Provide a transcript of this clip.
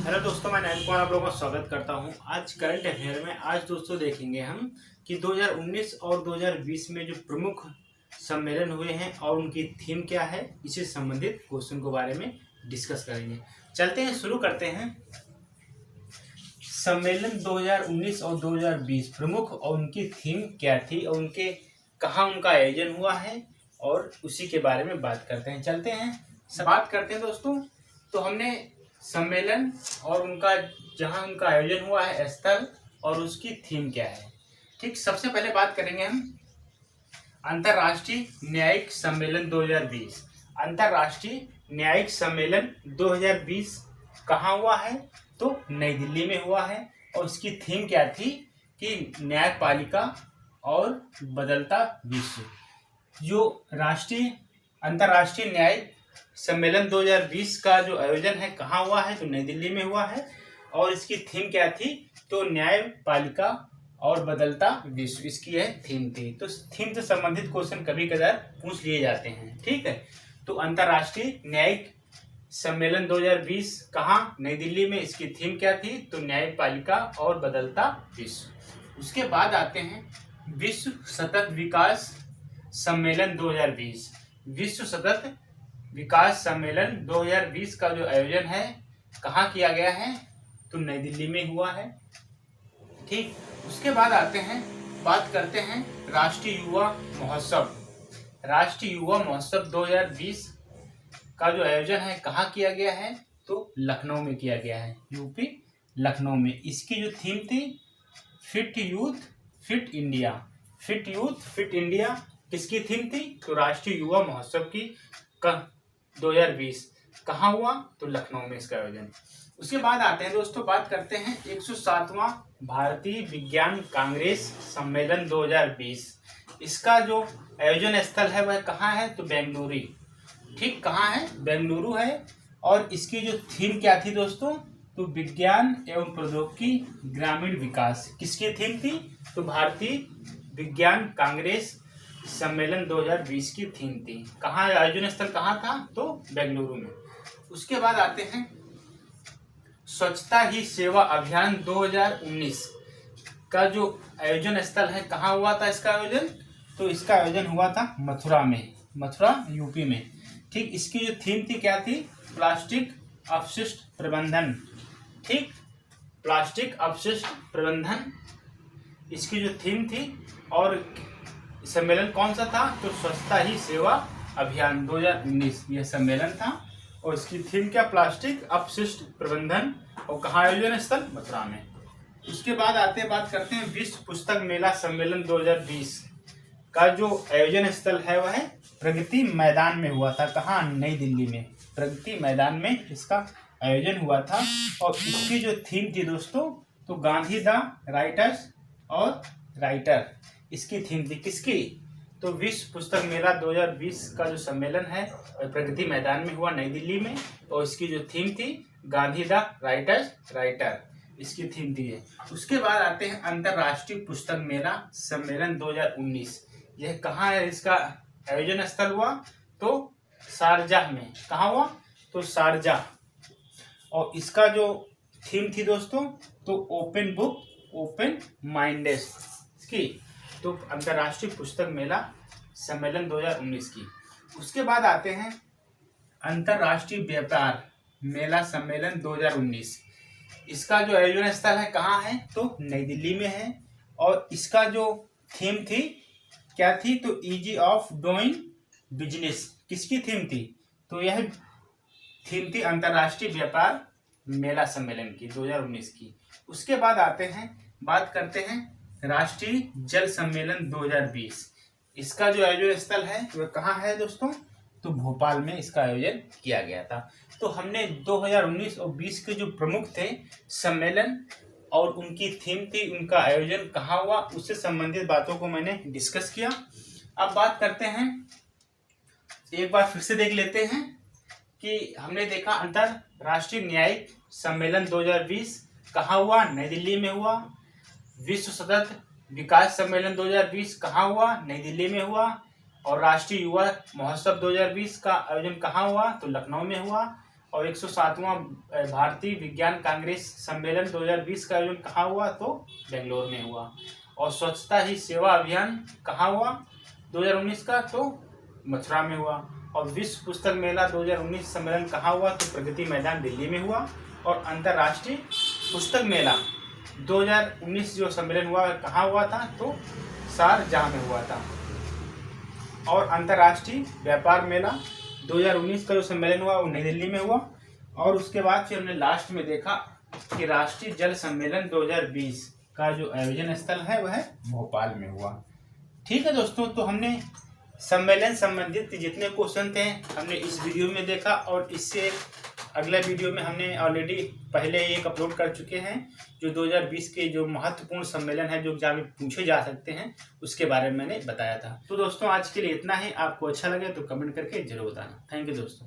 Hello दोस्तों, मैं नयन कुमार आप लोगों का स्वागत करता हूं। आज करंट अफेयर में आज दोस्तों देखेंगे हम कि 2019 और 2020 में जो प्रमुख सम्मेलन हुए हैं और उनकी थीम क्या है, इससे संबंधित क्वेश्चन के बारे में डिस्कस करेंगे। चलते हैं, शुरू करते हैं। सम्मेलन 2019 और 2020 प्रमुख और उनकी थीम क्या थी और उनके कहाँ उनका आयोजन हुआ है और उसी के बारे में बात करते हैं। चलते हैं, बात करते हैं दोस्तों। तो हमने सम्मेलन और उनका जहां उनका आयोजन हुआ है स्थल और उसकी थीम क्या है। ठीक, सबसे पहले बात करेंगे हम अंतर्राष्ट्रीय न्यायिक सम्मेलन 2020। अंतर्राष्ट्रीय न्यायिक सम्मेलन 2020 कहाँ हुआ है? तो नई दिल्ली में हुआ है। और उसकी थीम क्या थी कि न्यायपालिका और बदलता विश्व। जो अंतर्राष्ट्रीय न्यायिक सम्मेलन 2020 का जो आयोजन है कहाँ हुआ है? तो नई दिल्ली में हुआ है। और इसकी थीम क्या थी? तो न्यायपालिका और बदलता विश्व, इसकी यह थीम थी। तो थीम से संबंधित क्वेश्चन कभी कभार पूछ लिए जाते हैं। ठीक है, तो अंतर्राष्ट्रीय न्यायिक सम्मेलन 2020 कहाँ? नई दिल्ली में। इसकी थीम क्या थी? तो न्यायपालिका और बदलता विश्व। उसके बाद आते हैं विश्व सतत विकास सम्मेलन 2020। विश्व सतत विकास सम्मेलन 2020 का जो आयोजन है कहाँ किया गया है? तो नई दिल्ली में हुआ है। ठीक, उसके बाद आते हैं, बात करते हैं राष्ट्रीय युवा महोत्सव। राष्ट्रीय युवा महोत्सव 2020 का जो आयोजन है कहाँ किया गया है? तो लखनऊ में किया गया है, यूपी लखनऊ में। इसकी जो थीम थी fit youth fit India. Fit youth fit India किसकी थीम थी? तो राष्ट्रीय युवा महोत्सव की 2020 कहाँ हुआ? तो लखनऊ में इसका आयोजन। उसके बाद आते हैं दोस्तों, बात करते हैं 107वां भारतीय विज्ञान कांग्रेस सम्मेलन 2020। इसका जो आयोजन स्थल है वह कहाँ है? तो बेंगलुरु। ठीक, कहाँ है? बेंगलुरु है। और इसकी जो थीम क्या थी दोस्तों? तो विज्ञान एवं प्रौद्योगिकी ग्रामीण विकास। किसकी थीम थी? तो भारतीय विज्ञान कांग्रेस सम्मेलन 2020 की थीम थी। कहाँ आयोजन स्थल कहाँ था? तो बेंगलुरु में। उसके बाद आते हैं स्वच्छता ही सेवा अभियान 2019 का जो आयोजन स्थल है कहाँ हुआ था इसका आयोजन? तो इसका आयोजन हुआ था मथुरा में, मथुरा यूपी में। ठीक, इसकी जो थीम थी क्या थी? प्लास्टिक अपशिष्ट प्रबंधन। ठीक, प्लास्टिक अपशिष्ट प्रबंधन इसकी जो थीम थी। और सम्मेलन कौन सा था? तो स्वच्छता ही सेवा अभियान 2019 यह सम्मेलन था। और इसकी थीम क्या? प्लास्टिक अपशिष्ट प्रबंधन। और कहाँ आयोजन स्थल? मथुरा में। उसके बाद बात करते हैं विश्व पुस्तक मेला सम्मेलन 2020 का जो आयोजन स्थल है वह प्रगति मैदान में हुआ था। कहाँ? नई दिल्ली में, प्रगति मैदान में इसका आयोजन हुआ था। और इसकी जो थीम थी दोस्तों, तो गांधी द राइटर्स और राइटर इसकी थीम थी। किसकी? तो विश्व पुस्तक मेला 2020 का जो सम्मेलन है वह प्रगति मैदान में हुआ, नई दिल्ली में। और इसकी जो थीम थी गांधी द राइटर्स राइटर इसकी थीम थी। उसके बाद आते हैं अंतर्राष्ट्रीय पुस्तक मेला सम्मेलन 2019। यह कहाँ है? इसका आयोजन स्थल हुआ तो शारजाह में। कहाँ हुआ? तो शारजाह। और इसका जो थीम थी दोस्तों, तो ओपन बुक ओपन माइंडेड की। तो अंतर्राष्ट्रीय पुस्तक मेला सम्मेलन 2019 की। उसके बाद आते हैं अंतर्राष्ट्रीय व्यापार मेला सम्मेलन 2019। इसका जो आयोजन स्थल है कहाँ है? तो नई दिल्ली में है। और इसका जो थीम थी क्या थी? तो इजी ऑफ डूइंग बिजनेस। किसकी थीम थी? तो यह थीम थी अंतर्राष्ट्रीय व्यापार मेला सम्मेलन की 2019 की। उसके बाद आते हैं, बात करते हैं राष्ट्रीय जल सम्मेलन 2020। इसका जो आयोजन स्थल है वह कहाँ है दोस्तों? तो भोपाल में इसका आयोजन किया गया था। तो हमने 2019 और 20 के जो प्रमुख थे सम्मेलन और उनकी थीम थी, उनका आयोजन कहाँ हुआ, उससे संबंधित बातों को मैंने डिस्कस किया। अब बात करते हैं, एक बार फिर से देख लेते हैं कि हमने देखा अंतर्राष्ट्रीय न्यायिक सम्मेलन 2020 कहाँ हुआ? नई दिल्ली में हुआ। विश्व सतत विकास सम्मेलन 2020 कहाँ हुआ? नई दिल्ली में हुआ। और राष्ट्रीय युवा महोत्सव 2020 का आयोजन कहाँ हुआ? तो लखनऊ में हुआ। और 107वां भारतीय विज्ञान कांग्रेस सम्मेलन 2020 का आयोजन कहाँ हुआ? तो बेंगलोर में हुआ। और स्वच्छता ही सेवा अभियान कहाँ हुआ 2019 का? तो मथुरा में हुआ। और विश्व पुस्तक मेला 2019 सम्मेलन कहाँ हुआ? तो प्रगति मैदान दिल्ली में हुआ। और अंतर्राष्ट्रीय पुस्तक मेला 2019 जो सम्मेलन हुआ कहाँ हुआ था? तो शारजाह में हुआ था। और अंतर्राष्ट्रीय व्यापार मेला 2019 का जो सम्मेलन हुआ वो नई दिल्ली में हुआ। और उसके बाद फिर हमने लास्ट में देखा कि राष्ट्रीय जल सम्मेलन 2020 का जो आयोजन स्थल है वह भोपाल में हुआ। ठीक है दोस्तों, तो हमने सम्मेलन संबंधित जितने क्वेश्चन थे हमने इस वीडियो में देखा। और इससे अगले वीडियो में हमने ऑलरेडी पहले एक अपलोड कर चुके हैं जो 2020 के जो महत्वपूर्ण सम्मेलन है जो एग्जाम में पूछे जा सकते हैं उसके बारे में मैंने बताया था। तो दोस्तों आज के लिए इतना ही। आपको अच्छा लगे तो कमेंट करके जरूर बताना। थैंक यू दोस्तों।